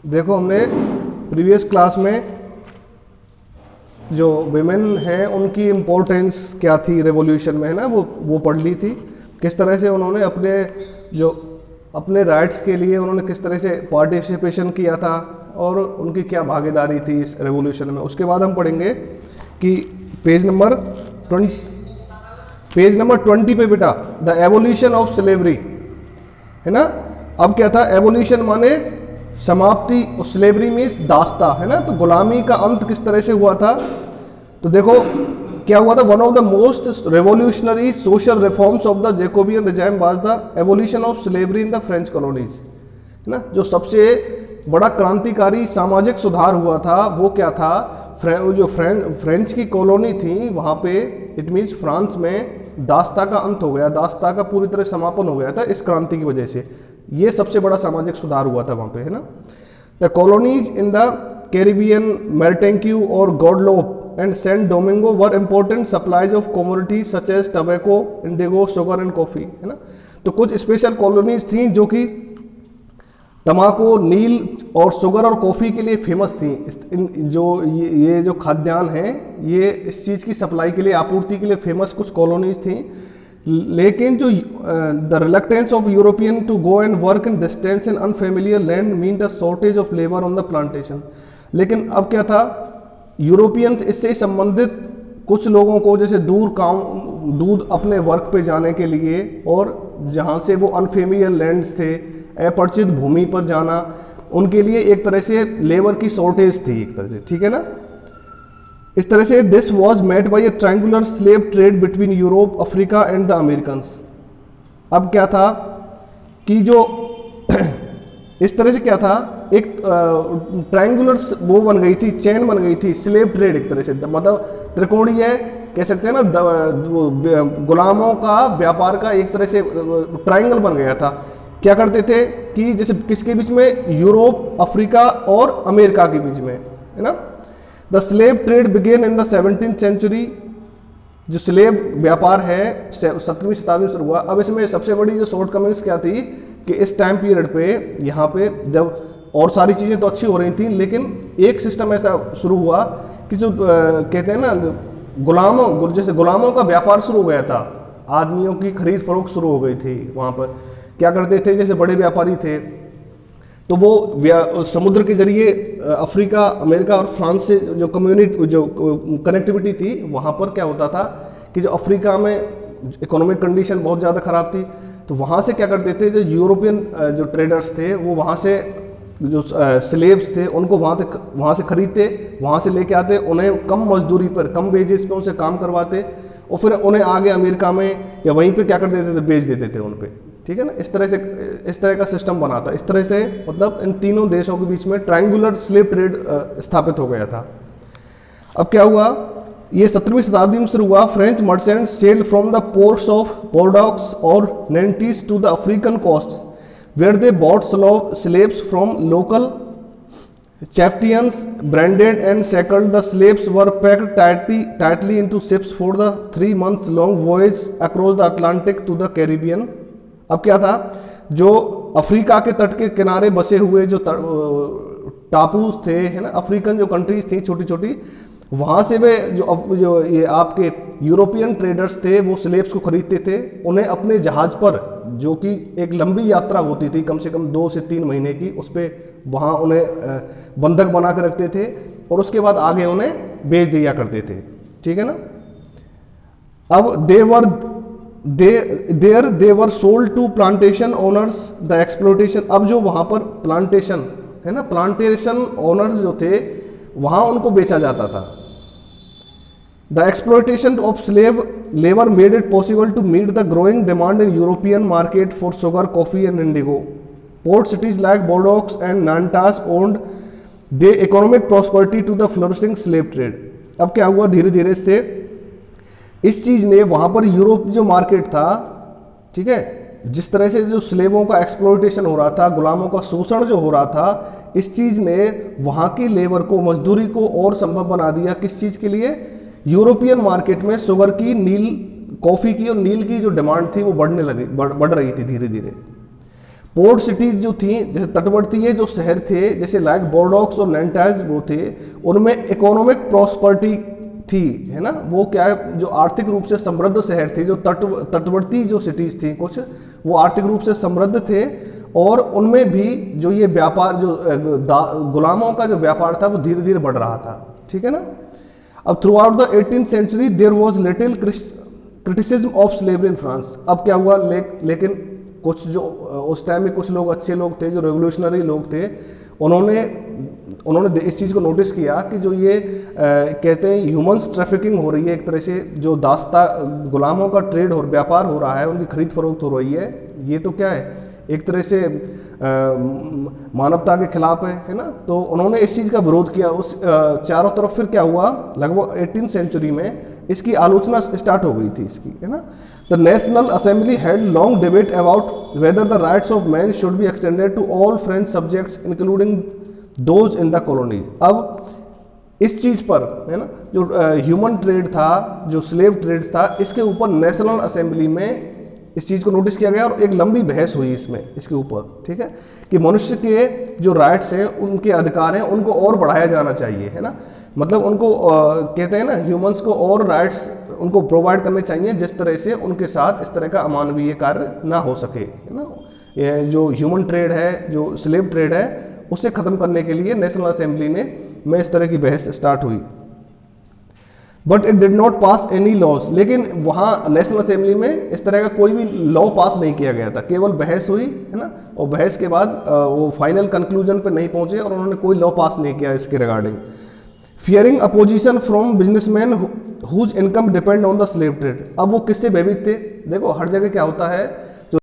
देखो हमने previous class में जो विमेन हैं उनकी इम्पोर्टेंस क्या थी रेवोल्यूशन में, है ना, वो पढ़ ली थी। किस तरह से उन्होंने अपने राइट्स के लिए उन्होंने किस तरह से पार्टिसिपेशन किया था और उनकी क्या भागीदारी थी इस रेवोल्यूशन में। उसके बाद हम पढ़ेंगे कि पेज नंबर 20 पे बेटा द एवोल्यूशन ऑफ स्लेवरी, है ना। अब क्या था, एवोल्यूशन माने समाप्ति, और स्लेवरी मीन्स दास्ता, है ना। तो गुलामी का अंत किस तरह से हुआ था, तो देखो क्या हुआ था। One of the most revolutionary social reforms of the Jacobin regime was the evolution of slavery in the French colonies, है ना। जो सबसे बड़ा क्रांतिकारी सामाजिक सुधार हुआ था वो क्या था, जो फ्रेंच की कॉलोनी थी वहाँ पे, इट मीन्स फ्रांस में दास्ता का अंत हो गया, दास्ता का पूरी तरह समापन हो गया था इस क्रांति की वजह से। ये सबसे बड़ा सामाजिक सुधार हुआ था वहाँ पे, है ना। The colonies in the Caribbean, Martinique और Guadeloupe and Saint Domingo were important supplies of commodities such as tobacco, indigo, sugar and coffee, है ना। तो कुछ स्पेशल कॉलोनीज थी जो कि तम्बाकू, नील और शुगर और कॉफ़ी के लिए फेमस थी। ये जो खाद्यान्न है ये इस चीज़ की सप्लाई के लिए, आपूर्ति के लिए फेमस कुछ कॉलोनीज थी। लेकिन जो the reluctance of European to go and work in distance in unfamiliar land mean the shortage of labour on the plantation. लेकिन अब क्या था, यूरोपियंस इससे संबंधित कुछ लोगों को जैसे दूर अपने वर्क पे जाने के लिए, और जहाँ से वो अनफेमिलियर लैंड्स थे, अपरिचित भूमि पर जाना, उनके लिए एक तरह से लेबर की शॉर्टेज थी एक तरह से, ठीक है ना। इस तरह से this was met by a triangular slave trade between Europe, Africa and the Americans. अब क्या था कि जो इस तरह से क्या था, एक ट्रायंगुलर वो बन गई थी, चेन बन गई थी, स्लेव ट्रेड एक तरह से, मतलब त्रिकोणीय कह सकते हैं ना, गुलामों का व्यापार का एक तरह से ट्रायंगल बन गया था। क्या करते थे कि जैसे किसके बीच में, यूरोप, अफ्रीका और अमेरिका के बीच में, है ना। The slave trade began in the 17th century. जो स्लेव व्यापार है 17वीं शताब्दी में शुरू हुआ। अब इसमें सबसे बड़ी जो शॉर्ट कमिंग्स क्या थी कि इस टाइम पीरियड पे यहाँ पे जब और सारी चीज़ें तो अच्छी हो रही थी, लेकिन एक सिस्टम ऐसा शुरू हुआ कि जो कहते हैं ना, जैसे गुलामों का व्यापार शुरू हो गया था, आदमियों की खरीद फरोख्त शुरू हो गई थी। वहाँ पर क्या करते थे, जैसे बड़े व्यापारी थे तो वो समुद्र के जरिए अफ्रीका, अमेरिका और फ्रांस से जो कनेक्टिविटी थी, वहाँ पर क्या होता था कि जो अफ्रीका में इकोनॉमिक कंडीशन बहुत ज़्यादा ख़राब थी, तो वहाँ से क्या करते थे, जो यूरोपियन जो ट्रेडर्स थे वो वहाँ से जो स्लेव्स थे उनको वहाँ से खरीदते, वहाँ से लेके आते, उन्हें कम मजदूरी पर, कम वेजेस पे उनसे काम करवाते, और फिर उन्हें आगे अमेरिका में या वहीं पे क्या कर देते थे, बेच देते थे उन पे, ठीक है ना। इस तरह का सिस्टम बना था। इस तरह से मतलब इन तीनों देशों के बीच में ट्रायंगुलर स्लेव ट्रेड स्थापित हो गया था। अब क्या हुआ, ये 17वीं शताब्दी में शुरू हुआ। French merchants sailed from the ports of Bordeaux और Nantes to the African coasts where they bought slaves from local Chieftains branded and shackled the slaves were packed tightly into ships for the 3 months long voyage across the Atlantic to the Caribbean। अब क्या था, जो Africa के तट के किनारे बसे हुए जो टापूज थे, है ना, अफ्रीकन जो कंट्रीज थी छोटी छोटी, वहाँ से वे जो ये आपके यूरोपियन ट्रेडर्स थे वो स्लेव्स को खरीदते थे, उन्हें अपने जहाज़ पर, जो कि एक लंबी यात्रा होती थी कम से कम 2 से 3 महीने की, उस पर वहाँ उन्हें बंधक बना कर रखते थे और उसके बाद आगे उन्हें बेच दिया करते थे, ठीक है ना। अब they were sold to plantation owners the exploitation. अब जो वहाँ पर प्लांटेशन है ना, प्लांटेशन ओनर्स जो थे वहाँ उनको बेचा जाता था। The exploitation of slave labour made it possible to meet the growing demand in European market for sugar, coffee and indigo. Port cities like Bordeaux and Nantes owed their economic prosperity to the flourishing slave trade. अब क्या हुआ, धीरे धीरे से इस चीज़ ने वहाँ पर यूरोप जो मार्केट था, ठीक है, जिस तरह से जो स्लेवों का एक्सप्लोइटेशन हो रहा था, गुलामों का शोषण जो हो रहा था, इस चीज़ ने वहाँ की लेबर को, मजदूरी को और संभव बना दिया। किस चीज़ के लिए, यूरोपियन मार्केट में शुगर की, नील, कॉफ़ी की और नील की जो डिमांड थी वो बढ़ रही थी धीरे धीरे। पोर्ट सिटीज़ जो थी, जैसे तटवर्तीय जो शहर थे, जैसे लाइक बोर्डोक्स और नैंटाइज वो थे, उनमें इकोनॉमिक प्रॉस्पर्टी थी, है ना। वो क्या है, जो आर्थिक रूप से समृद्ध शहर थे, जो तटवर्ती जो सिटीज़ थी कुछ, वो आर्थिक रूप से समृद्ध थे, और उनमें भी जो ये व्यापार, जो गुलामों का जो व्यापार था वो धीरे धीरे बढ़ रहा था, ठीक है ना। अब throughout the 18th century there was little criticism of slavery in France. अब क्या हुआ, लेकिन कुछ जो उस टाइम में कुछ लोग अच्छे लोग थे, जो रेवोल्यूशनरी लोग थे, उन्होंने इस चीज़ को नोटिस किया कि जो ये कहते हैं ह्यूमन्स ट्रैफिकिंग हो रही है, एक तरह से जो दास्ता गुलामों का ट्रेड और व्यापार हो रहा है, उनकी खरीद फरोख्त हो रही है, ये तो क्या है, एक तरह से मानवता के खिलाफ है ना। तो उन्होंने इस चीज़ का विरोध किया। उस चारों तरफ फिर क्या हुआ, लगभग 18th सेंचुरी में इसकी आलोचना स्टार्ट हो गई थी इसकी, है ना। The National Assembly had long debate about whether the rights of man should be extended to all French subjects including those in the colonies. अब इस चीज़ पर, है ना, जो ह्यूमन ट्रेड था, जो स्लेव ट्रेड था, इसके ऊपर नेशनल असेंबली में इस चीज़ को नोटिस किया गया और एक लंबी बहस हुई इसके ऊपर, ठीक है, कि मनुष्य के जो राइट्स हैं, उनके अधिकार हैं, उनको और बढ़ाया जाना चाहिए, है ना। मतलब उनको कहते हैं ना, ह्यूमंस को और राइट्स उनको प्रोवाइड करने चाहिए, जिस तरह से उनके साथ इस तरह का अमानवीय कार्य ना हो सके, है ना। ये जो ह्यूमन ट्रेड है, जो स्लेव ट्रेड है, उसे ख़त्म करने के लिए नेशनल असेंबली में इस तरह की बहस स्टार्ट हुई। But it did not pass any laws. लेकिन वहाँ नेशनल असेंबली में इस तरह का कोई भी लॉ पास नहीं किया गया था, केवल बहस हुई, है ना। और बहस के बाद वो फाइनल कंक्लूजन पर नहीं पहुँचे और उन्होंने कोई लॉ पास नहीं किया इसके regarding. Fearing opposition from businessmen whose income depend on the slave trade. अब वो किससे भयभीत थे, देखो हर जगह क्या होता है